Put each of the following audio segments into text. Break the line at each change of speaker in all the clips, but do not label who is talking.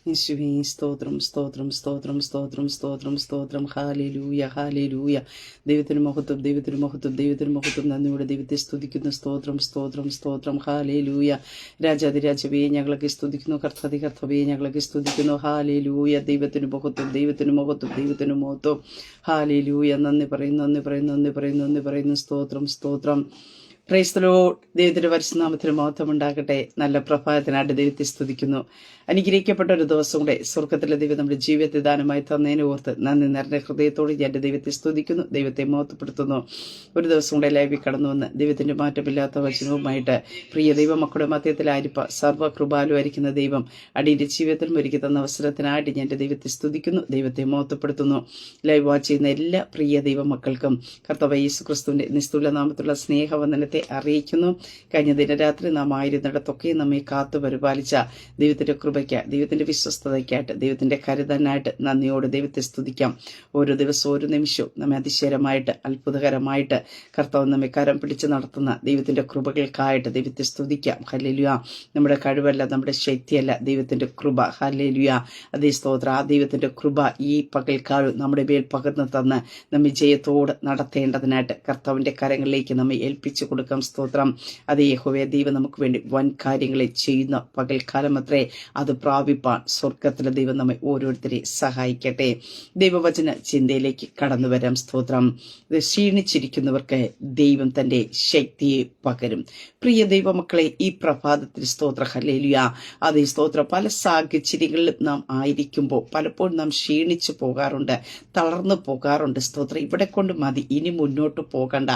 യേശുവേ സ്തോത്രം സ്തോത്രം സ്തോത്രം സ്തോത്രം സ്തോത്രം സ്തോത്രം ഹാലേലൂയ ഹാലേലൂയ. ദൈവത്തിന് മഹത്വം ദൈവത്തിന് മഹത്വം ദൈവത്തിന് മഹത്വം. നന്ദിയോടെ ദൈവത്തെ സ്തുതിക്കുന്നു. സ്തോത്രം സ്തോത്രം സ്തോത്രം ഹാലേലൂയ. രാജാതിരാജവേ ഞങ്ങളൊക്കെ സ്തുതിക്കുന്നു. കർത്താതി കർത്താവേ ഞങ്ങളൊക്കെ സ്തുതിക്കുന്നു. ഹാലേലൂയ. ദൈവത്തിന് മഹത്വം ദൈവത്തിന് മഹത്വം ദൈവത്തിന് മഹത്വം. ഹാലേലൂയ. നന്ദി പറയുന്നു നന്ദി പറയുന്നു നന്ദി പറയുന്നു നന്ദി പറയുന്നു. സ്തോത്രം സ്തോത്രം. Praise the Lord. ദൈവത്തിന്റെ പരിശുദ്ധനാമത്തിന് മഹത്വം ഉണ്ടാകട്ടെ. നല്ല പ്രഭാതത്തിനായിട്ട് ദൈവത്തെ സ്തുതിക്കുന്നു. അനുഗ്രഹിക്കപ്പെട്ട ഒരു ദിവസം കൂടെ സ്വർഗത്തിലെ ദൈവം നമ്മുടെ ജീവിതത്തെ ദാനമായി തന്നതിനെ ഓർത്ത് നന്ദി നിറഞ്ഞ ഹൃദയത്തോടെ ഞാൻ എൻ്റെ ദൈവത്തെ സ്തുതിക്കുന്നു, ദൈവത്തെ മഹത്വപ്പെടുത്തുന്നു. ഒരു ദിവസം കൂടെ ലൈവിൽ കടന്നു വന്ന് ദൈവത്തിന്റെ മാറ്റമില്ലാത്ത വചനവുമായിട്ട് പ്രിയ ദൈവമക്കളുടെ മധ്യത്തിലായിരിപ്പ സർവ്വകൃപാലുമായിരിക്കുന്ന ദൈവം അടിയുടെ ജീവിതത്തിലും ഒരുക്കി തന്ന അവസരത്തിനായിട്ട് ഞാൻ എൻ്റെ ദൈവത്തെ സ്തുതിക്കുന്നു, ദൈവത്തെ മഹത്വപ്പെടുത്തുന്നു. ലൈവ് വാച്ച് ചെയ്യുന്ന എല്ലാ പ്രിയ ദൈവമക്കൾക്കും കർത്താവ് യേശു ക്രിസ്തുവിന്റെ നിസ്തുല നാമത്തിലുള്ള സ്നേഹവന്ദനത്തെ അറിയിക്കുന്നു. കഴിഞ്ഞ ദിനരാത്രി നാം ആയിരുന്നിടത്തൊക്കെ നമ്മെ കാത്തു പരിപാലിച്ച ദൈവത്തിന്റെ കൃപയ്ക്ക്, ദൈവത്തിന്റെ വിശ്വസ്തതയ്ക്കായിട്ട്, ദൈവത്തിന്റെ കരുതനായിട്ട് നന്ദിയോട് ദൈവത്തെ സ്തുതിക്കാം. ഓരോ ദിവസവും ഓരോ നിമിഷവും നമ്മെ അതിശയമായിട്ട് അത്ഭുതകരമായിട്ട് കർത്താവ് നമ്മെ കരം പിടിച്ച് നടത്തുന്ന ദൈവത്തിന്റെ കൃപകൾക്കായിട്ട് ദൈവത്തെ സ്തുതിക്കാം. ഹല്ലേലൂയ. നമ്മുടെ കഴിവല്ല, നമ്മുടെ ശക്തിയല്ല, ദൈവത്തിന്റെ കൃപ. ഹല്ലേലൂയ. അതേ സ്തോത്രം. ആ ദൈവത്തിന്റെ കൃപ ഈ പകൽക്കാലം നമ്മുടെ മേൽ പകർന്നു തന്ന് നമ്മെ ജയത്തോട് നടത്തേണ്ടതിനായിട്ട് കർത്താവിന്റെ കരങ്ങളിലേക്ക് നമ്മെ ഏൽപ്പിച്ചു കൊടുക്കാം. സ്തോത്രം. അതേ യഹോവേ, ദൈവം നമുക്ക് വേണ്ടി വൻ കാര്യങ്ങളെ ചെയ്യുന്ന പകൽക്കാലം അത്രേ. അത് പ്രാപിപ്പാൻ സ്വർഗത്തിലെ ദൈവം നമ്മെ ഓരോരുത്തരെ സഹായിക്കട്ടെ. ദൈവവചന ചിന്തയിലേക്ക് കടന്നു വരാം. സ്തോത്രം. ക്ഷീണിച്ചിരിക്കുന്നവർക്ക് ദൈവം തന്റെ ശക്തിയെ പകരും. പ്രിയ ദൈവമക്കളെ, ഈ പ്രഭാതത്തിൽ സ്തോത്ര ഹല്ലേലൂയ. അതേ സ്തോത്രം. പല സാഹചര്യങ്ങളിലും നാം ആയിരിക്കുമ്പോൾ പലപ്പോഴും നാം ക്ഷീണിച്ചു പോകാറുണ്ട്, തളർന്നു പോകാറുണ്ട്. സ്തോത്രം. ഇവിടെ കൊണ്ട് മതി, ഇനി മുന്നോട്ട് പോകണ്ട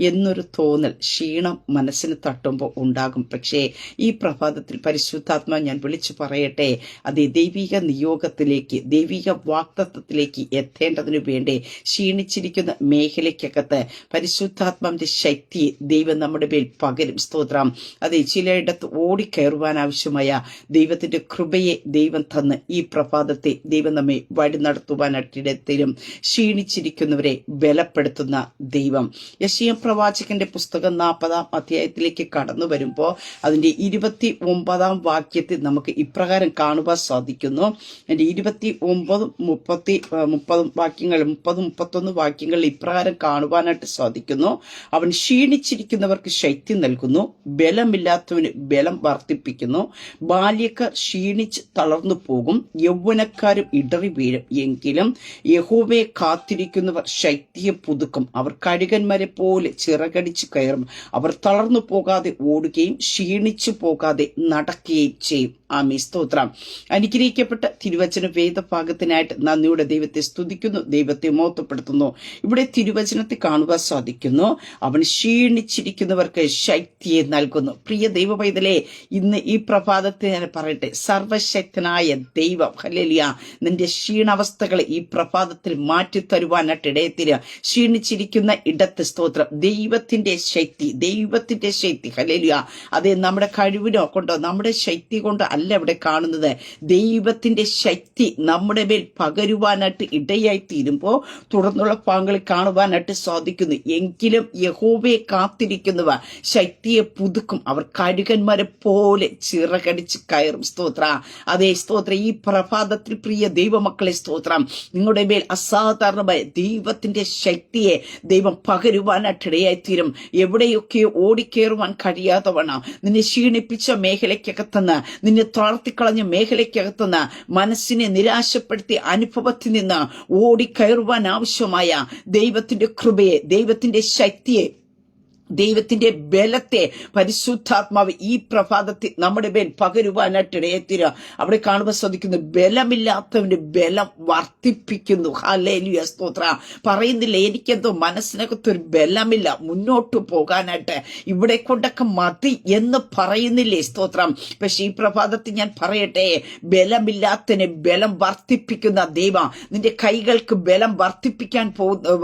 എന്നൊരു തോന്നൽ, ക്ഷീണം മനസ്സിന് തട്ടുമ്പോൾ ഉണ്ടാകും. പക്ഷേ ഈ പ്രഭാതത്തിൽ പരിശുദ്ധാത്മാ ഞാൻ വിളിച്ചു പറയട്ടെ, അതേ ദൈവിക നിയോഗത്തിലേക്ക്, ദൈവിക വാഗ്ദത്തത്തിലേക്ക് എത്തേണ്ടതിനു വേണ്ടി ക്ഷീണിച്ചിരിക്കുന്ന മേഖലയ്ക്കകത്ത് പരിശുദ്ധാത്മാവിന്റെ ശക്തി ദൈവം നമ്മുടെ മേൽ പകരും. സ്തോത്രം. അതെ, ചിലയിടത്ത് ഓടിക്കയറുവാൻ ആവശ്യമായ ദൈവത്തിന്റെ കൃപയെ ദൈവം തന്ന് ഈ പ്രഭാതത്തെ ദൈവം നമ്മെ വഴി നടത്തുവാനായിട്ടിടത്തിലും ക്ഷീണിച്ചിരിക്കുന്നവരെ ബലപ്പെടുത്തുന്ന ദൈവം. യെശയ്യാ പ്രവാചകന്റെ പുസ്തകം 40-ാം അധ്യായത്തിലേക്ക് കടന്നു വരുമ്പോൾ അതിന്റെ 29-ാം വാക്യത്തിൽ നമുക്ക് ഇപ്രകാരം കാണുവാൻ സാധിക്കുന്നു. എന്റെ 29, 30 വാക്യങ്ങൾ, 30, 31 വാക്യങ്ങൾ ഇപ്രകാരം കാണുവാനായിട്ട് സാധിക്കുന്നു. അവൻ ക്ഷീണിച്ചിരിക്കുന്നവർക്ക് ശക്തി നൽകുന്നു, ബലമില്ലാത്തവന് ബലം വർദ്ധിപ്പിക്കുന്നു. ബാല്യക്കാർ ക്ഷീണിച്ച് തളർന്നു പോകും, യൗവനക്കാരും ഇടറി വീഴും. എങ്കിലും യഹോവയെ കാത്തിരിക്കുന്നവർ ശക്തിയെ പുതുക്കും. അവർ കഴുകന്മാരെ പോലെ ചിറകടിച്ച് കയറും. അവർ തളർന്നു പോകാതെ ഓടുകയും ക്ഷീണിച്ചു പോകാതെ നടക്കുകയും ചെയ്യും. ആമേൻ. സ്തോത്രം. അനുഗ്രഹിക്കപ്പെട്ട തിരുവചന വേദഭാഗത്തിനായിട്ട് നന്ദിയുടെ ദൈവത്തെ സ്തുതിക്കുന്നു, ദൈവത്തെ മഹത്വപ്പെടുത്തുന്നു. ഇവിടെ തിരുവചനത്തെ കാണുവാൻ സാധിക്കുന്നു, അവൻ ക്ഷീണിച്ചിരിക്കുന്നവർക്ക് ശക്തിയെ നൽകുന്നു. പ്രിയ ദൈവ പൈതലേ, ഇന്ന് ഈ പ്രഭാതത്തെ ഞാൻ പറയട്ടെ, സർവശക്തനായ ദൈവം ഹല്ലേലൂയ നിന്റെ ക്ഷീണാവസ്ഥകളെ ഈ പ്രഭാതത്തിൽ മാറ്റിത്തരുവാനായിട്ട് ഇടയത്തില്. ക്ഷീണിച്ചിരിക്കുന്ന ഇടത്ത് സ്തോത്രം. ദൈവത്തിന്റെ ശക്തി, ദൈവത്തിന്റെ ശക്തി ഹല്ലേലൂയ. അതേ, നമ്മുടെ കഴിവിനോ കൊണ്ടോ നമ്മുടെ ശക്തി കൊണ്ടോ അല്ല ഇവിടെ കാണുന്നത്. ദൈവത്തിന്റെ ശക്തി നമ്മുടെ മേൽ പകരുവാനായിട്ട് ഇടയായി തീരുമ്പോൾ തുടർന്നുള്ള ഭാഗങ്ങളിൽ കാണുവാനായിട്ട് സാധിക്കുന്നു. എങ്കിലും യഹോവയെ കാത്തിരിക്കുന്നവ ശക്തിയെ പുതുക്കും. അവർ കഴുകന്മാരെ പോലെ ചിറകടിച്ച് കയറും. സ്തോത്ര. അതേ സ്തോത്ര. ഈ പ്രഭാതത്തിൽ പ്രിയ ദൈവമക്കളെ സ്തോത്രം, നിങ്ങളുടെ മേൽ അസാധാരണമായ ദൈവത്തിന്റെ ശക്തിയെ ദൈവം പകരുവാനായിട്ട് ഇടയായി തീരും. എവിടെയൊക്കെ ഓടിക്കേറുവാൻ കഴിയാതെ വണ്ണം നിന്നെ ക്ഷീണിപ്പിച്ച മേഖലയ്ക്കകത്തുനിന്ന്, നിന്നെ തളർത്തിക്കളഞ്ഞ മേഖലയ്ക്കകത്തുനിന്ന്, മനസ്സിനെ നിരാശപ്പെടുത്തിയ അനുഭവത്തിൽ നിന്ന് ഓടിക്കയറുവാൻ ആവശ്യമായ ദൈവത്തിന്റെ കൃപയെ, ദൈവത്തിന്റെ ശക്തിയെ, ദൈവത്തിന്റെ ബലത്തെ പരിശുദ്ധാത്മാവ് ഈ പ്രഭാതത്തിൽ നമ്മുടെ മേൽ പകരുവാനായിട്ട് ഇടയത്തിര. അവിടെ കാണുവാൻ സാധിക്കുന്നു, ബലമില്ലാത്തവന്റെ ബലം വർദ്ധിപ്പിക്കുന്നു. ഹല്ലേലൂയ. സ്തോത്ര. പറയുന്നില്ല, എനിക്കെന്തോ മനസ്സിനകത്തൊരു ബലമില്ല മുന്നോട്ട് പോകാനായിട്ട്, ഇവിടെ കൊണ്ടൊക്കെ മതി എന്ന് പറയുന്നില്ലേ. സ്തോത്രം. പക്ഷെ ഈ പ്രഭാതത്തിൽ ഞാൻ പറയട്ടെ, ബലമില്ലാത്തതിനെ ബലം വർദ്ധിപ്പിക്കുന്ന ദൈവം നിന്റെ കൈകൾക്ക് ബലം വർദ്ധിപ്പിക്കാൻ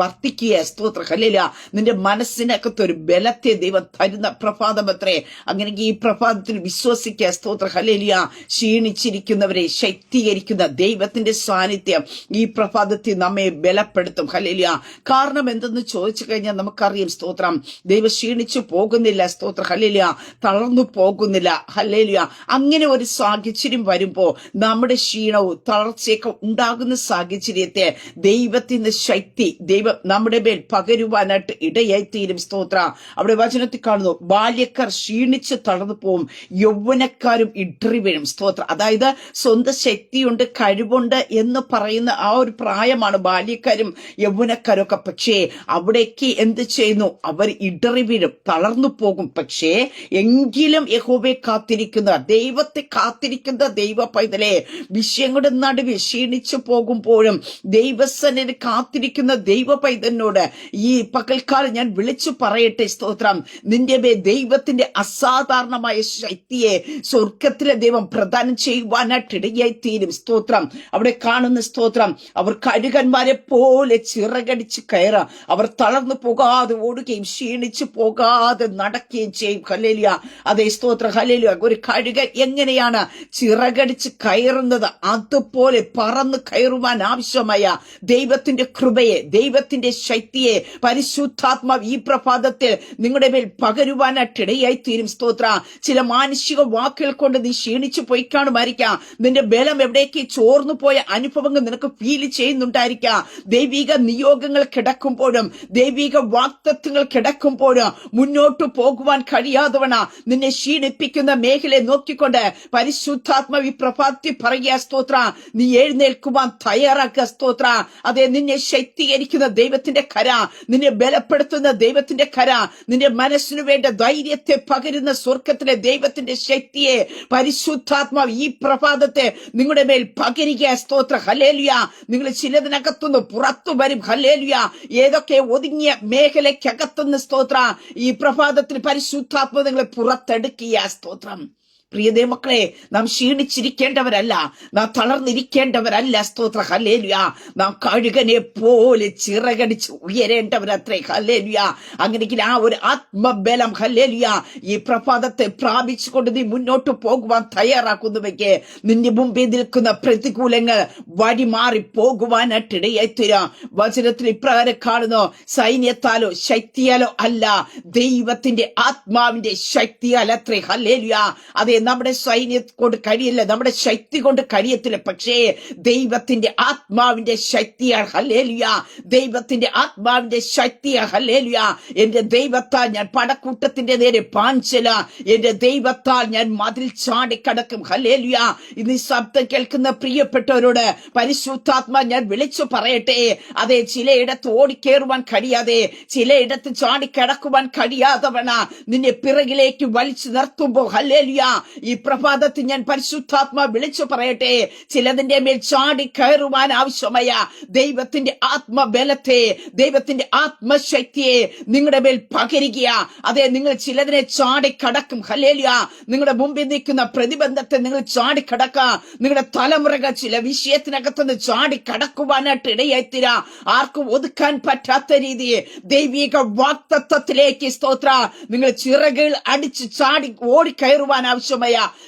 വർദ്ധിക്കുക. സ്തോത്ര. ഹല്ലേലൂയ. നിന്റെ മനസ്സിനകത്തൊരു ബലത്തെ ദൈവം തരുന്ന പ്രഭാതമത്രേ. അങ്ങനെ ഈ പ്രഭാതത്തിൽ വിശ്വസിക്കുക. സ്തോത്രം. ഹല്ലേലൂയ. ക്ഷീണിച്ചിരിക്കുന്നവരെ ശക്തീകരിക്കുന്ന ദൈവത്തിന്റെ സാന്നിധ്യം ഈ പ്രഭാതത്തിൽ നമ്മെ ബലപ്പെടുത്തും. ഹല്ലേലൂയ. കാരണം എന്തെന്ന് ചോദിച്ചു കഴിഞ്ഞാൽ നമുക്കറിയാം. സ്തോത്രം. ദൈവം ക്ഷീണിച്ചു പോകുന്നില്ല. സ്തോത്രം. ഹല്ലേലൂയ. തളർന്നു പോകുന്നില്ല. ഹല്ലേലൂയ. അങ്ങനെ ഒരു സാഹചര്യം വരുമ്പോ നമ്മുടെ ക്ഷീണവും തളർച്ചയൊക്കെ ഉണ്ടാകുന്ന സാഹചര്യത്തെ ദൈവത്തിന്റെ ശക്തി ദൈവം നമ്മുടെ മേൽ പകരുവാനായിട്ട് ഇടയായിത്തീരും. സ്തോത്ര. അവിടെ വചനത്തിൽ കാണുന്നു, ബാല്യക്കാർ ക്ഷീണിച്ച് തളർന്നു പോവും, യൗവനക്കാരും ഇടറി വീഴും. സ്തോത്ര. അതായത് സ്വന്തം ശക്തിയുണ്ട്, കഴിവുണ്ട് എന്ന് പറയുന്ന ആ ഒരു പ്രായമാണ് ബാല്യക്കാരും യൗവനക്കാരും ഒക്കെ. പക്ഷേ അവിടേക്ക് എന്ത് ചെയ്യുന്നു? അവർ ഇടറി വീഴും, തളർന്നു പോകും. പക്ഷേ എങ്കിലും യഹോവയെ കാത്തിരിക്കുന്ന ദൈവത്തെ കാത്തിരിക്കുന്ന ദൈവ പൈതലെ, വിഷയങ്ങളുടെ നടുവിൽ ക്ഷീണിച്ചു പോകുമ്പോഴും ദൈവസന്നിധി കാത്തിരിക്കുന്ന ദൈവ പൈതലിനോട് ഈ പകൽക്കാലം ഞാൻ വിളിച്ചു പറയട്ടെ. സ്തോത്രം. നിന്റെ ദൈവത്തിന്റെ അസാധാരണമായ ശക്തിയെ സ്വർഗത്തിലെ ദൈവം പ്രദാനം ചെയ്യുവാനായിട്ട് ഇടയായി തീരും. സ്തോത്രം. അവിടെ കാണുന്ന സ്തോത്രം, അവർ കഴുകന്മാരെ പോലെ ചിറകടിച്ച് കയറുക. അവർ തളർന്നു പോകാതെ ഓടുകയും ക്ഷീണിച്ചു പോകാതെ നടക്കുകയും ചെയ്യും. ഹല്ലേലൂയ. അതേ സ്തോത്രം. ഹല്ലേലൂയ. ഒരു കഴുകൻ എങ്ങനെയാണ് ചിറകടിച്ച് കയറുന്നത്, അതുപോലെ പറന്ന് കയറുവാൻ ആവശ്യമായ ദൈവത്തിന്റെ കൃപയെ, ദൈവത്തിന്റെ ശക്തിയെ പരിശുദ്ധാത്മാവ് ഈ പ്രഭാതത്തിൽ നിങ്ങളുടെ മേൽ പകരുവാനായിട്ട് ഇടയായി തീരും. സ്തോത്ര. ചില മാനുഷിക വാക്കുകൾ കൊണ്ട് നീ ക്ഷീണിച്ചു പോയി കാണുമായിരിക്കാം. നിന്റെ ബലം എവിടേക്ക് ചോർന്നു പോയ അനുഭവങ്ങൾ നിനക്ക് ഫീൽ ചെയ്യുന്നുണ്ടായിരിക്കാം. ദൈവിക നിയോഗങ്ങൾ കിടക്കുമ്പോഴും ദൈവിക വാഗ്ദത്തങ്ങൾ കിടക്കുമ്പോഴും മുന്നോട്ട് പോകുവാൻ കഴിയാതവണ നിന്നെ ക്ഷീണിപ്പിക്കുന്ന മേഖലയെ നോക്കിക്കൊണ്ട് പരിശുദ്ധാത്മാവ് ഈ പ്രഭാതത്തിൽ പറയുക. സ്തോത്ര. നീ എഴുന്നേൽക്കുവാൻ തയ്യാറാക്കുക. സ്തോത്ര. അതെ, നിന്നെ ശക്തീകരിക്കുന്ന ദൈവത്തിന്റെ കര, നിന്നെ ബലപ്പെടുത്തുന്ന ദൈവത്തിന്റെ കര, നിന്റെ മനസ്സിനു വേണ്ട ധൈര്യത്തെ പകരുന്ന സ്വർഗത്തിലെ ദൈവത്തിന്റെ ശക്തിയെ പരിശുദ്ധാത്മാവ് ഈ പ്രഭാതത്തെ നിങ്ങളുടെ മേൽ പകരുക. സ്തോത്ര. ഹല്ലേലൂയ. നിങ്ങൾ ചിലതിനകത്തുനിന്ന് പുറത്തു വരും. ഹല്ലേലൂയ. ഏതൊക്കെ ഒതുങ്ങിയ മേഖലയ്ക്കകത്തുനിന്ന് സ്തോത്ര ഈ പ്രഭാതത്തിൽ പരിശുദ്ധാത്മാവ് നിങ്ങളെ പുറത്തെടുക്കുക. സ്തോത്രം. പ്രിയതേ മക്കളെ, നാം ക്ഷീണിച്ചിരിക്കേണ്ടവരല്ല, നാം തളർന്നിരിക്കേണ്ടവരല്ല. സ്തോത്ര. ഹല്ലേലൂയ. നാം കഴുകനെ പോലെ ചിറകടിച്ച് ഉയരേണ്ടവരത്രേ. ഹല്ലേലൂയ. അങ്ങനെയെങ്കിൽ ആ ഒരു ആത്മബലം ഹല്ലേലൂയ ഈ പ്രഭാതത്തെ പ്രാപിച്ചുകൊണ്ട് നീ മുന്നോട്ട് പോകുവാൻ തയ്യാറാക്കുന്നുവെങ്കിൽ നിന്റെ മുമ്പിൽ നിൽക്കുന്ന പ്രതികൂലങ്ങൾ വഴിമാറി പോകുവാനായിട്ട് ഇടയായിത്തീരാം. വചനത്തിൽ ഇപ്രകാരം കാണുന്നു, സൈന്യത്താലോ ശക്തിയാലോ അല്ല, ദൈവത്തിന്റെ ആത്മാവിന്റെ ശക്തിയാലത്രേ. ഹല്ലേലൂയ. അതേ, നമ്മുടെ സൈന്യത്തെ കൊണ്ട് കഴിയില്ല, നമ്മുടെ ശക്തി കൊണ്ട് കഴിയത്തില്ല. പക്ഷേ ദൈവത്തിന്റെ ആത്മാവിന്റെ ശക്തിയാണ്. ഹല്ലേലൂയ. ദൈവത്തിന്റെ ആത്മാവിന്റെ ശക്തിയാണ്. ഹല്ലേലൂയ. എന്റെ ദൈവത്താൽ ഞാൻ പടക്കൂട്ടത്തിന്റെ നേരെ പാഞ്ചല, എന്റെ ദൈവത്താൽ ഞാൻ മതിൽ ചാടിക്കടക്കും. ഹല്ലേലൂയ. ഇന്ന് ഈ ശബ്ദം കേൾക്കുന്ന പ്രിയപ്പെട്ടവരോട് പരിശുദ്ധാത്മാ ഞാൻ വിളിച്ചു പറയട്ടെ. അതെ, ചിലയിടത്ത് ഓടിക്കേറുവാൻ കഴിയാതെ, ചിലയിടത്ത് ചാടിക്കിടക്കുവാൻ കഴിയാതവണ നിന്നെ പിറകിലേക്ക് വലിച്ചു നിർത്തുമ്പോ ഹല്ലേലൂയ ഈ പ്രഭാതത്തിൽ ഞാൻ പരിശുദ്ധാത്മാ വിളിച്ചു പറയട്ടെ, ചിലതിന്റെ മേൽ ചാടി കയറുവാൻ ആവശ്യമായ ദൈവത്തിന്റെ ആത്മബലത്തെ, ദൈവത്തിന്റെ ആത്മശക്തിയെ നിങ്ങളുടെ മേൽ പകരുക. അതെ, നിങ്ങൾ ചിലതിനെ ചാടിക്കടക്കും. ഹല്ലേലൂയ. നിങ്ങളുടെ മുമ്പിൽ നിൽക്കുന്ന പ്രതിബന്ധത്തെ നിങ്ങൾ ചാടിക്കടക്കുക. നിങ്ങളുടെ തലമുറകൾ ചില വിഷയത്തിനകത്തുനിന്ന് ചാടിക്കടക്കുവാനായിട്ട് ഇടയായിത്തീരാ. ആർക്കും ഒതുക്കാൻ പറ്റാത്ത രീതിയെ ദൈവിക വാഗ്ദത്തത്തിലേക്ക് സ്തോത്ര നിങ്ങൾ ചിറകുകൾ അടിച്ച് ചാടി ഓടിക്കയറുവാൻ ആവശ്യമായ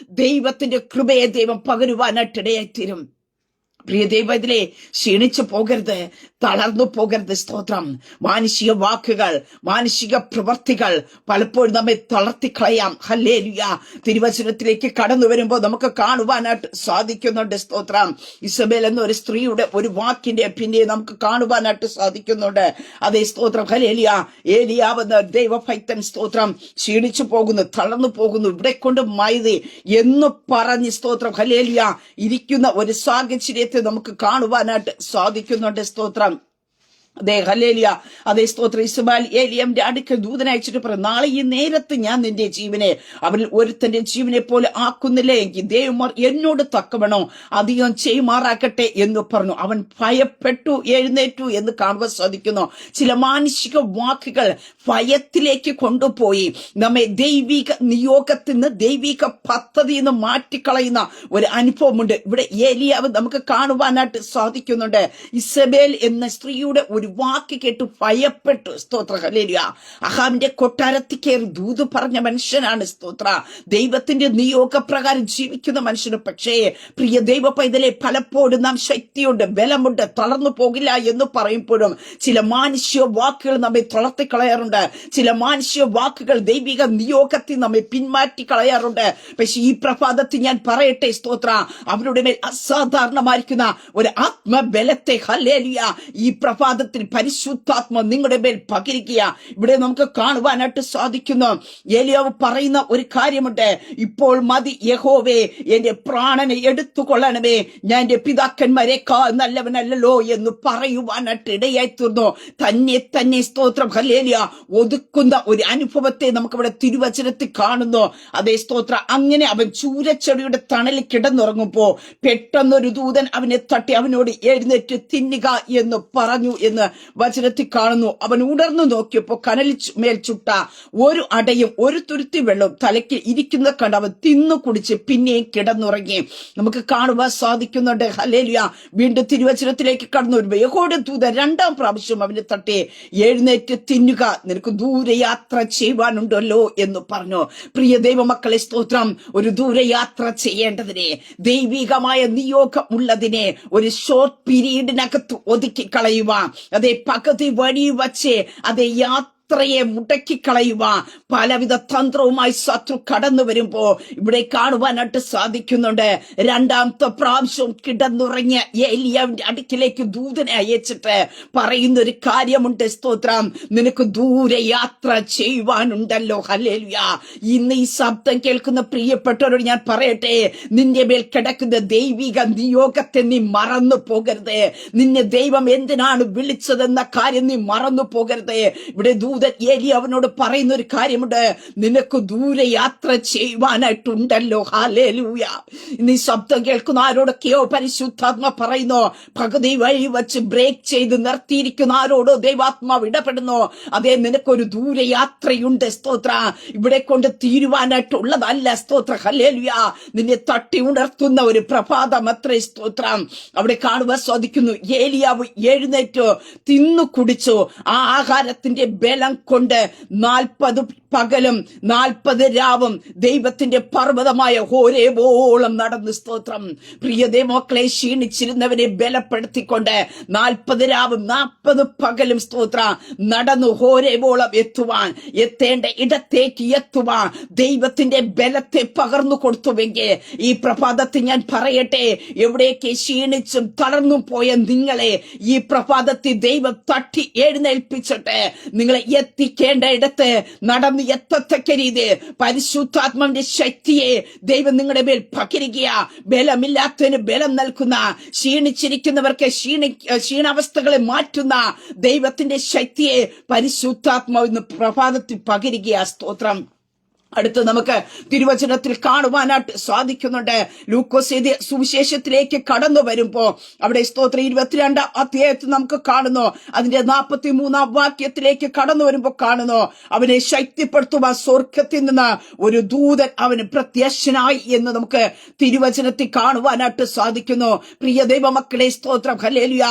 ദൈവത്തിന്റെ കൃപയെ ദൈവം പകരുവാനായിട്ട് ഇടയായിത്തീരും. പ്രിയ ദൈവത്തിലെ, ക്ഷീണിച്ചു പോകരുത്, തളർന്നു പോകരുത്. സ്തോത്രം. മാനുഷിക വാക്കുകൾ, മാനുഷിക പ്രവർത്തികൾ പലപ്പോഴും നമ്മെ തളർത്തിക്കളയാം. ഹല്ലേലൂയ. തിരുവചനത്തിലേക്ക് കടന്നു വരുമ്പോൾ നമുക്ക് കാണുവാനായിട്ട് സാധിക്കുന്നുണ്ട്. സ്തോത്രം. ഇസബേൽ എന്ന ഒരു സ്ത്രീയുടെ ഒരു വാക്കിന്റെ പിന്നെ നമുക്ക് കാണുവാനായിട്ട് സാധിക്കുന്നുണ്ട്. അതേ സ്തോത്രം. ഹല്ലേലൂയ. ഏലിയാവ് എന്ന ദൈവഭക്തൻ സ്തോത്രം ക്ഷീണിച്ചു പോകുന്നു, തളർന്നു പോകുന്നു, ഇവിടെ കൊണ്ട് മൈതി എന്ന് പറഞ്ഞ് സ്തോത്രം ഹല്ലേലൂയ ഇരിക്കുന്ന ഒരു സാഹചര്യത്തെ നമുക്ക് കാണുവാനായിട്ട് സാധിക്കുന്നുണ്ട്. സ്തോത്രം. അതെ, ഹല്ലേലൂയ. അതേ സ്തോത്രം. ഇസ്മായിൽ ഏലിയാവിന്റെ അടുക്കൽ ദൂതനയച്ചിട്ട് പറയും, നാളെ ഈ നേരത്ത് ഞാൻ നിന്റെ ജീവനെ അവരിൽ ഒരുത്തന്റെ ജീവനെ പോലെ ആക്കുന്നില്ല എങ്കിൽ ദൈവം എന്നോട് തക്കവണോ അധികം ചെയ്യുമാറാക്കട്ടെ എന്ന് പറഞ്ഞു. അവൻ ഭയപ്പെട്ടു എഴുന്നേറ്റു എന്ന് കാണുവാൻ സാധിക്കുന്നു. ചില മാനുഷിക വാക്കുകൾ ഭയത്തിലേക്ക് കൊണ്ടുപോയി നമ്മെ ദൈവിക നിയോഗത്തിൽ നിന്ന്, ദൈവിക പദ്ധതിയിൽ നിന്ന് മാറ്റിക്കളയുന്ന ഒരു അനുഭവമുണ്ട്. ഇവിടെ ഏലിയാവ് നമുക്ക് കാണുവാനായിട്ട് സാധിക്കുന്നുണ്ട്. ഇസബേൽ എന്ന സ്ത്രീയുടെ ഒരു
ഒരു വാക്ക് കേട്ട് ഭയപ്പെട്ടു. സ്തോത്ര ഹല്ലേലൂയ. അഹാബിന്റെ കൊട്ടാരത്തിൽ കയറി ദൂത് പറഞ്ഞ മനുഷ്യനാണ്. സ്തോത്ര. ദൈവത്തിന്റെ നിയോഗപ്രകാരം ജീവിക്കുന്ന മനുഷ്യന്. പക്ഷേ പ്രിയ ദൈവ പൈതലെ, പലപ്പോഴും നാം ശക്തിയുണ്ട്, ബലമുണ്ട്, തളർന്നു പോകില്ല എന്ന് പറയുമ്പോഴും ചില മാനുഷ്യ വാക്കുകൾ നമ്മെ തളർത്തിക്കളയാറുണ്ട്. ചില മാനുഷ്യ വാക്കുകൾ ദൈവിക നിയോഗത്തിൽ നമ്മെ പിന്മാറ്റി കളയാറുണ്ട്. പക്ഷെ ഈ പ്രഭാതത്തിൽ ഞാൻ പറയട്ടെ, സ്തോത്ര, അവരുടെ മേൽ അസാധാരണമായിരിക്കുന്ന ഒരു ആത്മബലത്തെ ഹല്ലേലൂയ ഈ പ്രഭാതത്തിൽ പരിശുദ്ധാത്മ നിങ്ങളുടെ മേൽ പകരിക്കുക. ഇവിടെ നമുക്ക് കാണുവാനായിട്ട് സാധിക്കുന്നു. ഏലിയാവ് പറയുന്ന ഒരു കാര്യമുണ്ട്. ഇപ്പോൾ മതി യഹോവേ, എന്റെ പ്രാണനെ എടുത്തുകൊള്ളണമേ, ഞാൻ എന്റെ പിതാക്കന്മാരെക്കാൾ നല്ലവനല്ലോ എന്ന് പറയുവാനായിട്ട് ഇടയായി തീർന്നു. തന്നെ സ്തോത്രം ഹല്ലേലൂയ ഒതുക്കുന്ന ഒരു അനുഭവത്തെ നമുക്കിവിടെ തിരുവചനത്തിൽ കാണുന്നു. അതേ സ്തോത്ര. അങ്ങനെ അവൻ ചൂരച്ചെടിയുടെ തണലിൽ കിടന്നുറങ്ങുമ്പോ പെട്ടെന്നൊരു ദൂതൻ അവനെ തട്ടി അവനോട് എഴുന്നേറ്റ് തിന്നുക എന്ന് പറഞ്ഞു എന്ന് വചനത്തിൽ കാണുന്നു. അവൻ ഉണർന്നു നോക്കിയപ്പോ കനലിൽ മേൽ ചുട്ട ഒരു അടയും ഒരു തുരുത്തി വെള്ളവും തലയ്ക്ക് ഇരിക്കുന്ന കണ്ട് അവൻ തിന്നു കുടിച്ച് പിന്നെയും കിടന്നുറങ്ങി. നമുക്ക് കാണുവാൻ സാധിക്കുന്നുണ്ട്. ഹല്ലേലൂയ. വീണ്ടും തിരുവചനത്തിലേക്ക് കടന്നു വരുമ്പോ യഹോവയുടെ ദൂതൻ രണ്ടാം പ്രാവശ്യം അവനെ തട്ടി എഴുന്നേറ്റ് തിന്നുക, നിനക്ക് ദൂരയാത്ര ചെയ്യുവാനുണ്ടല്ലോ എന്ന് പറഞ്ഞു. പ്രിയ ദൈവമക്കളെ, സ്തോത്രം. ഒരു ദൂരയാത്ര ചെയ്യേണ്ടതിനെ, ദൈവികമായ നിയോഗം ഉള്ളതിനെ ഒരു ഷോർട്ട് പീരീഡിനകത്ത് ഒതുക്കി കളയുക. അതേ പകുതി വഴി വച്ച് അതേ യാത്രയെ മുടക്കിക്കളയുക. പലവിധ തന്ത്രവുമായി ശത്രു കടന്നു വരുമ്പോ ഇവിടെ കാണുവാനായിട്ട് സാധിക്കുന്നുണ്ട്. രണ്ടാമത്തെ പ്രാവശ്യം കിടന്നുറങ്ങിയ ഏലിയാവിന്റെ അടുക്കിലേക്ക് ദൂതനെ അയച്ചിട്ട് പറയുന്നൊരു കാര്യമുണ്ട്. സ്തോത്രം. നിനക്ക് ദൂരെ യാത്ര ചെയ്യുവാനുണ്ടല്ലോ. ഹല്ലേലൂയ. ഇന്ന് ഈ ശബ്ദം കേൾക്കുന്ന പ്രിയപ്പെട്ടവരോട് ഞാൻ പറയട്ടെ, നിന്റെ മേൽ കിടക്കുന്ന ദൈവിക നിയോഗത്തെ നീ മറന്നു പോകരുത്. നിന്നെ ദൈവം എന്തിനാണ് വിളിച്ചതെന്ന കാര്യം നീ മറന്നു പോകരുത്. ഇവിടെ ദൂതൻ ഏലിയാവിനോട് പറയുന്ന ഒരു കാര്യമുണ്ട്. നിനക്ക് ദൂരെ യാത്ര ചെയ്യുവാനായിട്ടുണ്ടല്ലോ. ഹല്ലേലൂയ. ഇന്ന് ഈ ശബ്ദം കേൾക്കുന്ന ആരോടൊക്കെയോ പരിശുദ്ധാത്മ പറയുന്നു. പകുതി വഴി വച്ച് ബ്രേക്ക് ചെയ്ത് നിർത്തിയിരിക്കുന്ന ആരോടോ ദൈവാത്മാവ് ഇടപെടുന്നു. അതേ, നിനക്കൊരു ദൂരെ യാത്രയുണ്ട്. സ്തോത്ര. ഇവിടെ കൊണ്ട് തീരുവാനായിട്ടുള്ളതല്ല. സ്തോത്ര. ഹല്ലേലൂയ. നിന്നെ തട്ടി ഉണർത്തുന്ന ഒരു പ്രഭാതം അത്രേ. സ്തോത്രം. അവിടെ കാണുവാൻ സാധിക്കുന്നു. ഏലിയാവ് എഴുന്നേറ്റു തിന്നു കുടിച്ചു. ആ ആഹാരത്തിന്റെ ബലം കൊണ്ട് 40 പകലും 40 രാവും ദൈവത്തിന്റെ പർവ്വതമായ ഹോരേബോളം നടന്നു. സ്തോത്രം. പ്രിയ ദൈവമക്കളെ, ക്ഷീണിച്ചിരുന്നവരെ ബലപ്പെടുത്തിക്കൊണ്ട് 40 രാവും 40 പകലും സ്തോത്ര നടന്നു ഹോരേബോളം എത്തേണ്ട ഇടത്തേക്ക് എത്തുവാൻ ദൈവത്തിന്റെ ബലത്തെ പകർന്നു കൊടുത്തുവെങ്കിൽ ഈ പ്രഭാതത്തിൽ ഞാൻ പറയട്ടെ, എവിടേക്ക് ക്ഷീണിച്ചും തളർന്നും പോയ നിങ്ങളെ ഈ പ്രഭാതത്തിൽ ദൈവം തട്ടി എഴുന്നേൽപ്പിച്ചിട്ട് നിങ്ങളെ എത്തിക്കേണ്ട ഇടത്ത് നടന്നു എത്തത്തക്ക രീതി പരിശുദ്ധാത്മാവിന്റെ ശക്തിയെ ദൈവം നിങ്ങളുടെ മേൽ പകരിക്കുക. ബലമില്ലാത്തതിന് ബലം നൽകുന്ന, ക്ഷീണിച്ചിരിക്കുന്നവർക്ക് ക്ഷീണാവസ്ഥകളെ മാറ്റുന്ന ദൈവത്തിന്റെ ശക്തിയെ പരിശുദ്ധാത്മാവ് ഇന്ന് പ്രഭാതത്തിൽ പകരിക്കുക. സ്തോത്രം. അടുത്ത് നമുക്ക് തിരുവചനത്തിൽ കാണുവാനായിട്ട് സാധിക്കുന്നുണ്ട്. ലൂക്കോസ് എഴുതിയ സുവിശേഷത്തിലേക്ക് കടന്നു വരുമ്പോ അവിടെ സ്തോത്രം 22 അധ്യായത്തിൽ നമുക്ക് കാണുന്നു. അതിന്റെ 43 വാക്യത്തിലേക്ക് കടന്നു വരുമ്പോ കാണുന്നു, അവനെ ശക്തിപ്പെടുത്തുവാൻ സ്വർഗത്തിൽ നിന്ന് ഒരു ദൂതൻ അവന് പ്രത്യക്ഷനായി എന്ന് നമുക്ക് തിരുവചനത്തിൽ കാണുവാനായിട്ട് സാധിക്കുന്നു. പ്രിയ ദൈവമക്കളെ, സ്തോത്രം. ഹല്ലേലൂയ.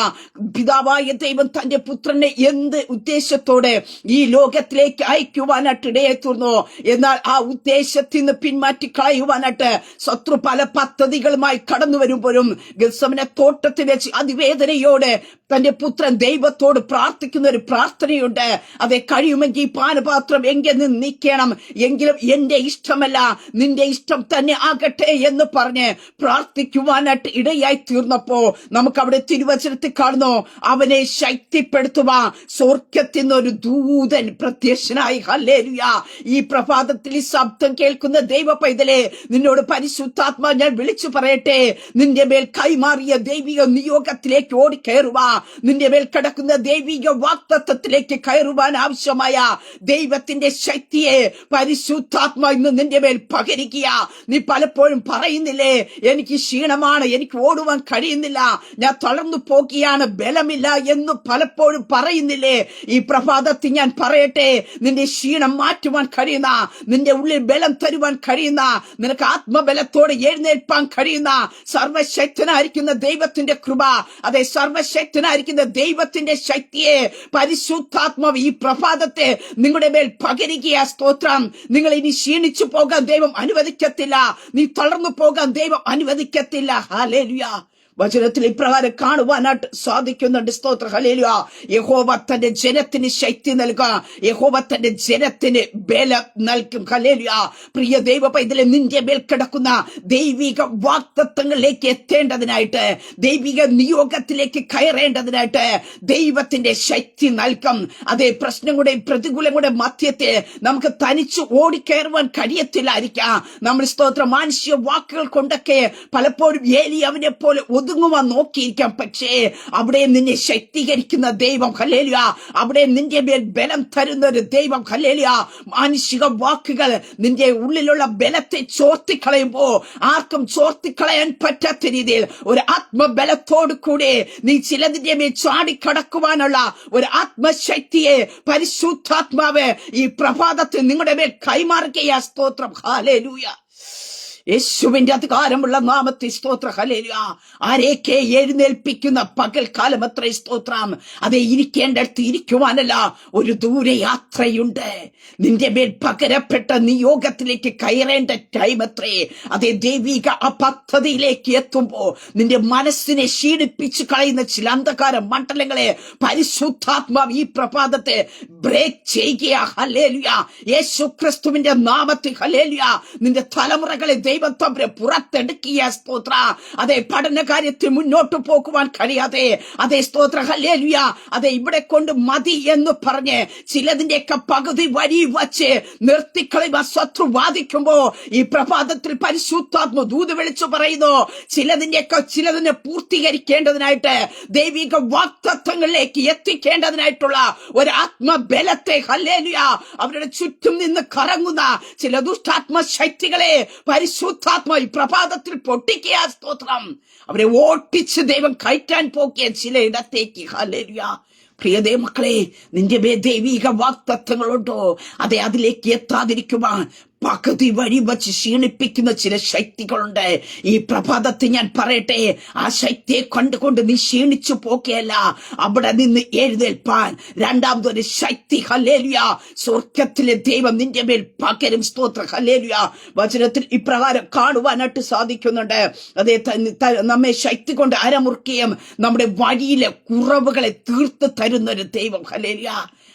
പിതാവായ ദൈവം തന്റെ പുത്രനെ എന്ത് ഉദ്ദേശത്തോടെ ഈ ലോകത്തിലേക്ക് അയക്കുവാനായിട്ട് ഇടയായി തീർന്നു. എന്നാൽ ആ ഉദ്ദേശത്തിൽ നിന്ന് പിന്മാറ്റി കളയുവാനായിട്ട് ശത്രു പല പദ്ധതികളുമായി കടന്നു വരുമ്പോഴും ഗത്സമനെ തോട്ടത്തിൽ വെച്ച് അതിവേദനയോടെ തന്റെ പുത്രൻ ദൈവത്തോട് പ്രാർത്ഥിക്കുന്ന ഒരു പ്രാർത്ഥനയുണ്ട്. അതെ, കഴിയുമെങ്കിൽ ഈ പാനപാത്രം എങ്കിൽ നിന്ന് നീക്കണം, എങ്കിലും എന്റെ ഇഷ്ടമല്ല നിന്റെ ഇഷ്ടം തന്നെ ആകട്ടെ എന്ന് പറഞ്ഞ് പ്രാർത്ഥിക്കുവാനായിട്ട് ഇടയായി തീർന്നപ്പോ നമുക്ക് അവിടെ തിരുവചനത്തിൽ കാണുന്നു, അവനെ ശക്തിപ്പെടുത്തുവാൻ സ്വർഗ്ഗത്തിൽ നിന്നൊരു ദൂതൻ പ്രത്യക്ഷനായി. ഹല്ലേലൂയ. ഈ പ്രഭാതത്തിൽ ഈ ശബ്ദം കേൾക്കുന്ന ദൈവ പൈതലെ, നിന്നോട് പരിശുദ്ധാത്മാ ഞാൻ വിളിച്ചു പറയട്ടെ, നിന്റെ മേൽ കൈമാറിയ ദൈവിക നിയോഗത്തിലേക്ക് ഓടിക്കയറുക. നിന്റെ മേൽ കിടക്കുന്ന ദൈവിക വാഗ്ദത്തത്തിലേക്ക് കയറുവാൻ ആവശ്യമായ ദൈവത്തിന്റെ ശക്തിയെ പരിശുദ്ധാത്മാ ഇന്ന് നിന്റെ മേൽ പകരിക്കുക. നീ പലപ്പോഴും പറയുന്നില്ലേ, എനിക്ക് ക്ഷീണമാണ്, എനിക്ക് ഓടുവാൻ കഴിയുന്നില്ല, ഞാൻ തളർന്നു പോകുകയാണ്, ബലമില്ല എന്ന് പലപ്പോഴും പറയുന്നില്ലേ? ഈ പ്രഭാതത്തിൽ ഞാൻ പറയട്ടെ, നിന്റെ ക്ഷീണം മാറ്റുവാൻ കഴിയുന്ന, നിന്റെ ഉള്ളിൽ ബലം തരുവാൻ കഴിയുന്ന, നിനക്ക് ആത്മബലത്തോടെ എഴുന്നേൽപ്പാൻ കഴിയുന്ന സർവശക്തനായിരിക്കുന്ന ദൈവത്തിന്റെ കൃപ, അതെ സർവശക്തനായിരിക്കുന്ന ശക്തനായിരിക്കുന്ന ദൈവത്തിന്റെ ശക്തിയെ പരിശുദ്ധാത്മാവ് ഈ പ്രഭാതത്തെ നിങ്ങളുടെ മേൽ പകരിക്കുക. സ്തോത്രം. നിങ്ങൾ ഇനി ക്ഷീണിച്ചു പോകാൻ ദൈവം അനുവദിക്കത്തില്ല. നീ തളർന്നു പോകാൻ ദൈവം അനുവദിക്കത്തില്ല. ഹല്ലേലൂയ. വചനത്തിൽ ഇപ്രകാരം കാണുവാനായിട്ട് സാധിക്കുന്നുണ്ട്. സ്തോത്ര. ഹല്ലേലൂയ. യഹോവ തന്റെ ജനത്തിന് ശക്തി നൽകുക. യഹോവ തന്റെ ജനത്തിന് ബലം നൽകും. ഹല്ലേലൂയ. പ്രിയ ദൈവ പൈതലെ, നിന്റെ മേൽ കിടക്കുന്ന ദൈവിക വാഗ്ദത്തങ്ങളിലേക്ക് എത്തേണ്ടതിനായിട്ട്, ദൈവിക നിയോഗത്തിലേക്ക് കയറേണ്ടതിനായിട്ട് ദൈവത്തിന്റെ ശക്തി നൽകും. അതേ പ്രശ്നങ്ങളുടെയും പ്രതികൂലങ്ങളുടെ മധ്യത്തെ നമുക്ക് തനിച്ച് ഓടിക്കയറുവാൻ കഴിയത്തില്ലായിരിക്കാം. നമ്മൾ സ്തോത്ര മാനുഷ്യ വാക്കുകൾ കൊണ്ടൊക്കെ പലപ്പോഴും ഏലിയാവിനെ പോലെ ഒതുങ്ങുവാൻ നോക്കിയിരിക്കാം. പക്ഷേ അവിടെ നിന്നെ ശക്തീകരിക്കുന്ന ദൈവം, ഹല്ലേലൂയ, അവിടെ നിന്റെ മേൽ ബലം തരുന്ന ഒരു ദൈവം, ഹല്ലേലൂയ. മാനുഷിക വാക്കുകൾ നിന്റെ ഉള്ളിലുള്ള ബലത്തെ ചോർത്തിക്കളയുമ്പോ ആർക്കും ചോർത്തിക്കളയാൻ പറ്റാത്ത രീതിയിൽ ഒരു ആത്മബലത്തോടു കൂടി നീ ചിലതിന്റെ മേൽ ചാടിക്കടക്കുവാനുള്ള ഒരു ആത്മശക്തിയെ പരിശുദ്ധാത്മാവ് ഈ പ്രഭാതത്തിൽ നിങ്ങളുടെ മേൽ കൈമാറുകയാ. സ്തോത്രം. ഹല്ലേലൂയ. യേശുവിന്റെ അധികാരമുള്ള നാമത്തെ സ്തോത്ര. ഹല്ലേലൂയ. ആരെയൊക്കെ എഴുന്നേൽപ്പിക്കുന്ന പകൽക്കാലം അത്രേ. സ്തോത്രം. അതേ ഇരിക്കേണ്ടടുത്ത് ഇരിക്കുവാനല്ല, ഒരു ദൂരെ യാത്രയുണ്ട്. നിന്റെ മേൽ പകരപ്പെട്ട നിയോഗത്തിലേക്ക് കയറേണ്ട ടൈം അത്രേ. അതേ ദൈവിക ആ പദ്ധതിയിലേക്ക് എത്തുമ്പോ നിന്റെ മനസ്സിനെ ക്ഷീണിപ്പിച്ചു കളയുന്ന ചില അന്ധകാര മണ്ഡലങ്ങളെ പരിശുദ്ധാത്മാവ് ഈ പ്രഭാതത്തെ ബ്രേക്ക് ചെയ്യുക. ഹല്ലേലൂയ. യേശു ക്രിസ്തുവിന്റെ നാമത്തിൽ. ഹല്ലേലൂയ. നിന്റെ തലമുറകളെ ദൈവം തമ്പുരാൻ പുറത്തെടുക്കിയ. സ്തോത്ര. അതേ പഠന കാര്യത്തിൽ മുന്നോട്ട് പോകുവാൻ കഴിയാതെ, അതേ സ്തോത്ര. ഹല്ലേലൂയ. അതേ ഇവിടെ കൊണ്ട് മതി എന്ന് പറഞ്ഞ് ചിലതിന്റെയൊക്കെ പകുതി വഴി വച്ച് നിർത്തിക്കളയുക ശത്രു വാദിക്കുമ്പോ ഈ പ്രഭാതത്തിൽ പരിശുദ്ധാത്മ ദൂത് വിളിച്ചു പറയുന്നു, ചിലതിനെ പൂർത്തീകരിക്കേണ്ടതിനായിട്ട്, ദൈവിക വാഗ്ദത്തങ്ങളിലേക്ക് എത്തിക്കേണ്ടതിനായിട്ടുള്ള ഒരു ആത്മബലത്തെ, ഹല്ലേലൂയ, അവരുടെ ചുറ്റും നിന്ന് കറങ്ങുന്ന ചില ദുഷ്ടാത്മ ശക്തികളെ പരിശുദ്ധാത്മ ഈ പ്രഭാതത്തിൽ പൊട്ടിക്കുക. സ്തോത്രം. അവരെ ഓട്ടിച്ച് ദൈവം കയറ്റാൻ പോക്കിയ ചില ഇടത്തേക്ക്. ഹല്ലേലൂയ. പ്രിയതേ മക്കളെ, നിന്റെ ദൈവിക വാഗ്ദത്തങ്ങളുണ്ടോ? അതെ, അതിലേക്ക് എത്താതിരിക്കുവാൻ പകുതി വഴി വച്ച് ക്ഷീണിപ്പിക്കുന്ന ചില ശക്തികളുണ്ട്. ഈ പ്രഭാതത്തിൽ ഞാൻ പറയട്ടെ, ആ ശക്തിയെ കണ്ടുകൊണ്ട് നീ ക്ഷീണിച്ചു പോകയല്ല, അവിടെ നിന്ന് എഴുന്നേൽപ്പാൻ രണ്ടാമതൊരു ശക്തി, ഹല്ലേലൂയ, സ്വർഗത്തിലെ ദൈവം നിന്റെ മേൽ പകരും. സ്തോത്ര. ഹല്ലേലൂയ. വചനത്തിൽ ഇപ്രകാരം കാണുവാനായിട്ട് സാധിക്കുന്നുണ്ട്. അതേ നമ്മെ ശക്തി കൊണ്ട് അരമുറുക്കുകയും നമ്മുടെ വഴിയിലെ കുറവുകളെ തീർത്ത് തരുന്ന ഒരു ദൈവം. ഹല്ലേലൂയ.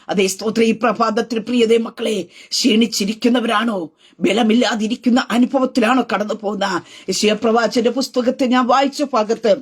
അതേ സ്തോത്ര. ഈ പ്രഭാതത്തിൽ പ്രിയതേ മക്കളെ, ക്ഷീണിച്ചിരിക്കുന്നവരാണോ? ബലമില്ലാതിരിക്കുന്ന അനുഭവത്തിലാണോ കടന്നു പോകുന്ന? യെശയ്യാ പ്രവാചകന്റെ പുസ്തകത്തിൽ ഞാൻ വായിച്ച ഭാഗത്ത്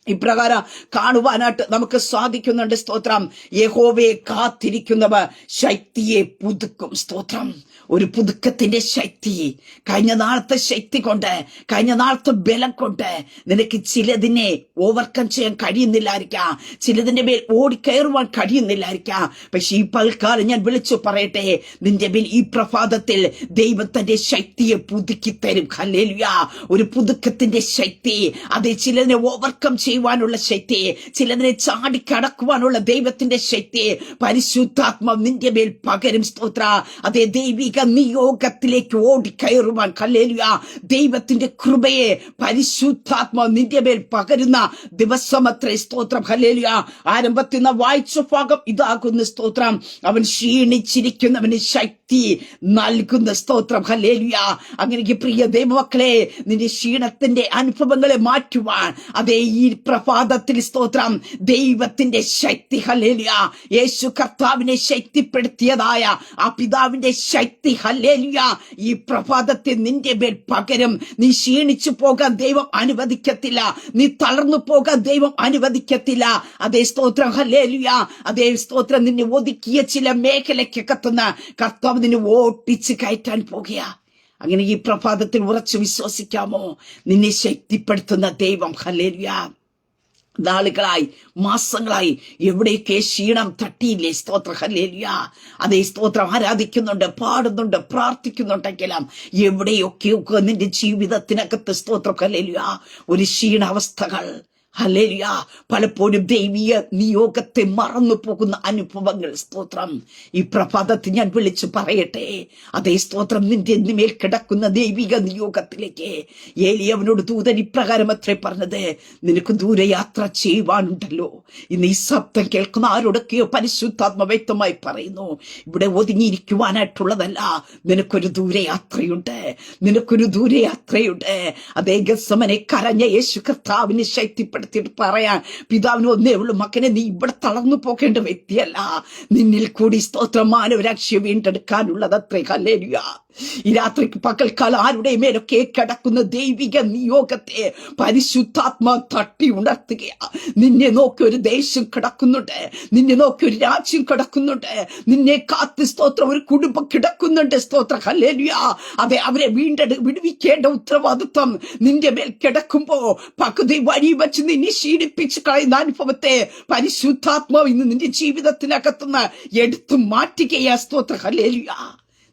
ഇപ്രകാരം കാണുവാനായിട്ട് നമുക്ക് സാധിക്കുന്നുണ്ട്. സ്തോത്രം. യഹോവയെ കാത്തിരിക്കുന്നവർ ശക്തിയെ പുതുക്കും. സ്തോത്രം. ഒരു പുതുക്കത്തിന്റെ ശക്തി. കഴിഞ്ഞ നാളത്തെ ശക്തി കൊണ്ട്, കഴിഞ്ഞ നാളത്തെ ബലം കൊണ്ട് നിനക്ക് ചിലതിനെ ഓവർകം ചെയ്യാൻ കഴിയുന്നില്ലായിരിക്കാം, ചിലതിന്റെ മേൽ ഓടിക്കയറുവാൻ കഴിയുന്നില്ലായിരിക്കാം. പക്ഷെ ഈ പൽക്കാലം ഞാൻ വിളിച്ചു പറയട്ടെ, നിന്റെ മേൽ ഈ പ്രഭാതത്തിൽ ദൈവത്തിന്റെ ശക്തിയെ പുതുക്കി തരും. ഹല്ലേലൂയ. ഒരു പുതുക്കത്തിന്റെ ശക്തി. അത് ചിലതിനെ ഓവർകം ചെയ്യുവാനുള്ള ശക്തി, ചിലതിനെ ചാടിക്കടക്കുവാനുള്ള ദൈവത്തിന്റെ ശക്തി പരിശുദ്ധാത്മാവ് നിന്റെ മേൽ പകരും. സ്തോത്ര. അതേ ദൈവിക നിയോഗത്തിലേക്ക് ഓടിക്കയറുവാൻ, ഹല്ലേലൂയ, ദൈവത്തിന്റെ കൃപയെ പരിശുദ്ധാത്മാവ് നിന്റെ മേൽ പകരുന്ന ദിവസമത്രേ. സ്തോത്രം. ഹല്ലേലൂയ. ആരംഭത്തിൽ നിന്ന് വായിച്ച ഭാഗം ഇതാകുന്നു. സ്തോത്രം. അവൻ ക്ഷീണിച്ചിരിക്കുന്നവന് ശക്തി നൽകുന്ന. സ്തോത്രം. ഹല്ലേലൂയ. അങ്ങനെ പ്രിയ ദൈവമക്കളെ, നിന്റെ ക്ഷീണത്തിന്റെ അനുഭവങ്ങളെ മാറ്റുവാൻ അതേ ഈ പ്രഭാതത്തിൽ സ്തോത്രം ദൈവത്തിന്റെ ശക്തി. ഹല്ലേലൂയ. യേശു കർത്താവിനെ ശക്തിപ്പെടുത്തിയതായ ആ പിതാവിന്റെ ശക്തി, ഹല്ലേലൂയ, ഈ പ്രഭാതത്തിൽ നിന്റെ മേൽ പകരം. നീ ക്ഷീണിച്ചു പോകാൻ ദൈവം അനുവദിക്കത്തില്ല, നീ തളർന്നു പോകാൻ ദൈവം അനുവദിക്കത്തില്ല. അതേ സ്തോത്രം. ഹല്ലേലൂയ. അതേ സ്തോത്രം. നിന്നെ ഒതുക്കിയ ചില മേഖലയ്ക്ക് കത്തുന്ന കർത്താവ് നിന്നെ ഓട്ടിച്ച് കയറ്റാൻ പോകുക. അങ്ങനെ ഈ പ്രഭാതത്തിൽ ഉറച്ചു വിശ്വസിക്കാമോ? നിന്നെ ശക്തിപ്പെടുത്തുന്ന ദൈവം. ഹല്ലേലൂയ. നാളുകളായി, മാസങ്ങളായി എവിടെയൊക്കെ ക്ഷീണം തട്ടിയില്ലേ? സ്തോത്ര. ഹല്ലേലൂയ. അതേ സ്തോത്രം. ആരാധിക്കുന്നുണ്ട്, പാടുന്നുണ്ട്, പ്രാർത്ഥിക്കുന്നുണ്ടെങ്കിലും എവിടെയൊക്കെ നിന്റെ ജീവിതത്തിനകത്ത് സ്തോത്രം, ഹല്ലേലൂയ, ഒരു ക്ഷീണാവസ്ഥകൾ ഹല്ലേലൂയ. പലപ്പോഴും ദൈവീയ നിയോഗത്തെ മറന്നു പോകുന്ന അനുഭവങ്ങൾ. സ്തോത്രം. ഈ പ്രഭാതത്തിൽ ഞാൻ വിളിച്ചു പറയട്ടെ, അതേ സ്തോത്രം, നിന്റെ മേൽ കിടക്കുന്ന ദൈവിക നിയോഗത്തിലേക്ക് ഏലിയാവിനോട് ദൂതൻ ഇപ്രകാരം അത്രേ പറഞ്ഞത്, നിനക്ക് ദൂരയാത്ര ചെയ്യുവാനുണ്ടല്ലോ. ഇന്ന് ഈ ശബ്ദം കേൾക്കുന്ന ആരോടൊക്കെയോ പരിശുദ്ധാത്മ വ്യക്തമായി പറയുന്നു, ഇവിടെ ഒതുങ്ങിയിരിക്കുവാനായിട്ടുള്ളതല്ല, നിനക്കൊരു ദൂരയാത്രയുണ്ട്, നിനക്കൊരു ദൂരയാത്രയുണ്ട്. അതേ ഗത്സമനെ കരഞ്ഞ യേശു കർത്താവിനെ ശക്തിപ്പെടുത്തിയിട്ട് പറയാൻ, പിതാവിന് ഒന്നേ ഉള്ളൂ, മകനെ, നീ ഇവിടെ തളർന്നു പോകേണ്ട വ്യക്തിയല്ല, നിന്നിൽ കൂടി സ്തോത്രം മാനവരാശിയെ വീണ്ടെടുക്കാനുള്ളത് അത്രേ. ഹല്ലേലൂയ. ഈ രാത്രിക്ക് പകൽക്കാലം ആരുടെ മേലൊക്കെ കിടക്കുന്ന ദൈവിക നിയോഗത്തെ പരിശുദ്ധാത്മാ തട്ടി ഉണർത്തുകയാ. നിന്നെ നോക്കി ഒരു ദേശം കിടക്കുന്നുണ്ട്, നിന്നെ നോക്കി ഒരു രാജ്യം കിടക്കുന്നുണ്ട്, നിന്നെ കാത്ത് സ്തോത്രം ഒരു കുടുംബം കിടക്കുന്നുണ്ട്. സ്തോത്രം. ഹല്ലേലൂയ. അതെ, അവരെ വിടുവിക്കേണ്ട ഉത്തരവാദിത്വം നിന്റെ മേൽ കിടക്കുമ്പോ പകുതി വഴി വച്ച് നിന്നെ ക്ഷീണിപ്പിച്ച് കളയുന്ന അനുഭവത്തെ പരിശുദ്ധാത്മാവ് ഇന്ന് നിന്റെ ജീവിതത്തിനകത്തുനിന്ന് എടുത്തു മാറ്റുകയാ. സ്തോത്രം. ഹല്ലേലൂയ.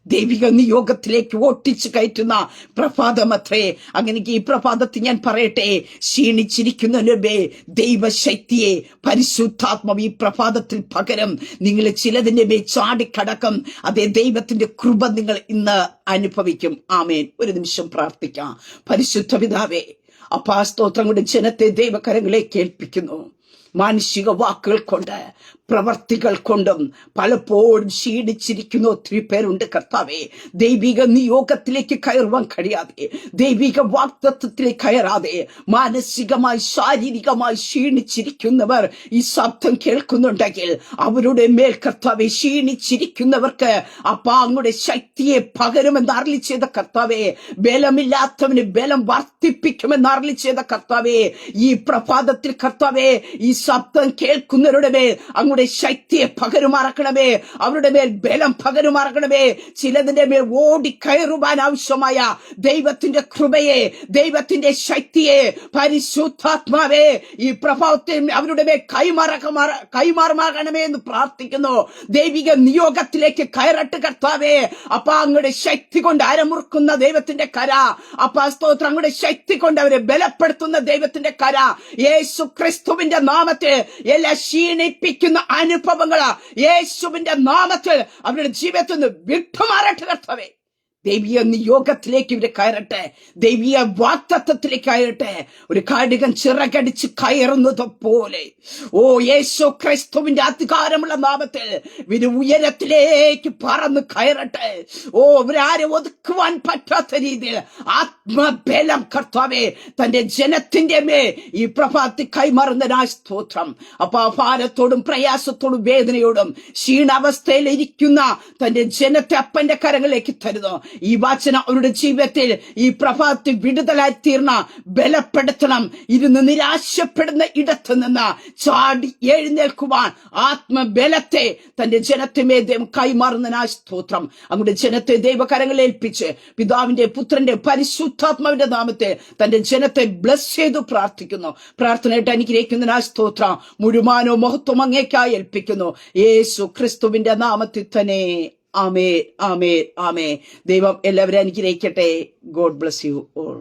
ദൈവിക നിയോഗത്തിലേക്ക് ഓട്ടിച്ചു കയറ്റുന്ന പ്രഭാതമത്രേ. അങ്ങനെ ഈ പ്രഭാതത്തിൽ ഞാൻ പറയട്ടെ, ക്ഷീണിച്ചിരിക്കുന്നവരെ ദൈവശക്തിയെ പരിശുദ്ധാത്മാവ് ഈ പ്രഭാതത്തിൽ പകരം നിങ്ങൾ ചിലതിന്റെ മേൽ ചാടിക്കടക്കും. അതേ ദൈവത്തിന്റെ കൃപ നിങ്ങൾ ഇന്ന് അനുഭവിക്കും. ആമേൻ. ഒരു നിമിഷം പ്രാർത്ഥിക്കാം. പരിശുദ്ധ പിതാവേ, അപ്പാ സ്തോത്രം കൊണ്ട് ജനത്തെ ദൈവകരങ്ങളെ കേൾപ്പിക്കുന്നു. മാനുഷിക വാക്കുകൾ കൊണ്ട് പ്രവർത്തികൾ കൊണ്ടും പലപ്പോഴും ക്ഷീണിച്ചിരിക്കുന്ന ഒത്തിരി പേരുണ്ട് കർത്താവേ. ദൈവിക നിയോഗത്തിലേക്ക് കയറുവാൻ കഴിയാതെ, ദൈവിക വാഗ്ദത്തത്തിലേക്ക് കയറാതെ മാനസികമായി ശാരീരികമായി ക്ഷീണിച്ചിരിക്കുന്നവർ ഈ ശബ്ദം കേൾക്കുന്നുണ്ടെങ്കിൽ അവരുടെ മേൽ കർത്താവെ, ക്ഷീണിച്ചിരിക്കുന്നവർക്ക് അങ്ങയുടെ ശക്തിയെ പകരുമെന്ന് അരുളി ചെയ്ത കർത്താവേ, ബലമില്ലാത്തവന് ബലം വർദ്ധിപ്പിക്കുമെന്ന് അരുളി ചെയ്ത കർത്താവേ, ഈ പ്രഭാതത്തിൽ കർത്താവേ, ഈ ശബ്ദം കേൾക്കുന്നവരുടെ മേൽ അങ്ങയുടെ ശക്തിയെ പകരുമാറക്കണമേ, അവരുടെ മേൽ ബലം പകരുമാറക്കണമേ. ചിലതിന്റെ മേൽ ഓടിക്കയറുവാൻ ആവശ്യമായ ദൈവത്തിന്റെ കൃപയെ, ദൈവത്തിന്റെ ശക്തിയെ പരിശുദ്ധാത്മാവേ ഈ പ്രഭാവത്തിൽ അവരുടെ മേൽ കൈമാറമാകണമേ എന്ന് പ്രാർത്ഥിക്കുന്നു. ദൈവിക നിയോഗത്തിലേക്ക് കയറട്ട് കർത്താവേ. അങ്ങയുടെ ശക്തി കൊണ്ട് അരമുറുക്കുന്ന ദൈവത്തിന്റെ കര, സ്തോത്രം, അങ്ങയുടെ ശക്തി കൊണ്ട് അവരെ ബലപ്പെടുത്തുന്ന ദൈവത്തിന്റെ കര യേശു ക്രിസ്തുവിന്റെ നാമത്തിൽ എല്ലാ ക്ഷീണിപ്പിക്കുന്ന അനുഭവങ്ങള് യേശുവിന്റെ നാമത്തിൽ അവരുടെ ജീവിതത്തിൽ നിന്ന് വിട്ടുമാറട്ടെ കർത്താവേ. ദൈവീയ നിയോഗത്തിലേക്ക് ഇവര് കയറട്ടെ, ദൈവീയ വാഗ്ദത്തത്തിലേക്ക് കയറട്ടെ. ഒരു കഴുകൻ ചിറകടിച്ച് കയറുന്നത് പോലെ യേശു ക്രിസ്തുവിന്റെ അധികാരമുള്ള നാമത്തിൽ ഇവര് ഉയരത്തിലേക്ക് പറന്ന് കയറട്ടെ. ഇവരാരെ ഒതുക്കുവാൻ പറ്റാത്ത രീതിയിൽ ആത്മബലം കർത്താവേ തന്റെ ജനത്തിന്റെ മേ ഈ പ്രഭാതത്തിൽ കൈമാറുന്ന സ്തോത്രം. ഭാരത്തോടും പ്രയാസത്തോടും വേദനയോടും ക്ഷീണാവസ്ഥയിൽ ഇരിക്കുന്ന തന്റെ ജനത്തെ അപ്പന്റെ കരങ്ങളിലേക്ക് തരുന്നു. ഈ വചനം അവരുടെ ജീവിതത്തിൽ ഈ പ്രഭാതത്തിൽ വിടുതലായി തീർന്ന ബലപ്പെടുത്തണം. ഇരുന്ന് നിരാശപ്പെടുന്ന ഇടത്തു നിന്ന് ചാടി എഴുന്നേൽക്കുവാൻ ആത്മബലത്തെ തന്റെ ജനത്തിമേ ദൈവം കൈമാറുന്ന സ്തോത്രം. അങ്ങയുടെ ജനത്തെ ദൈവകരങ്ങളിൽ ഏൽപ്പിച്ച് പിതാവിന്റെ പുത്രന്റെ പരിശുദ്ധാത്മാവിന്റെ നാമത്തെ തന്റെ ജനത്തെ ബ്ലസ് ചെയ്തു പ്രാർത്ഥിക്കുന്നു. പ്രാർത്ഥനയായിട്ട് അനുഗ്രഹിക്കുന്ന സ്തോത്രം മുഴുവനോ മഹത്വം അങ്ങേക്കായി ഏൽപ്പിക്കുന്നു. യേശു ക്രിസ്തുവിന്റെ നാമത്തിൽ തന്നെ. ആമേൻ, ആമേൻ, ആമേൻ. ദൈവം എല്ലാവരെയും അനുഗ്രഹിക്കട്ടെ. God bless you all.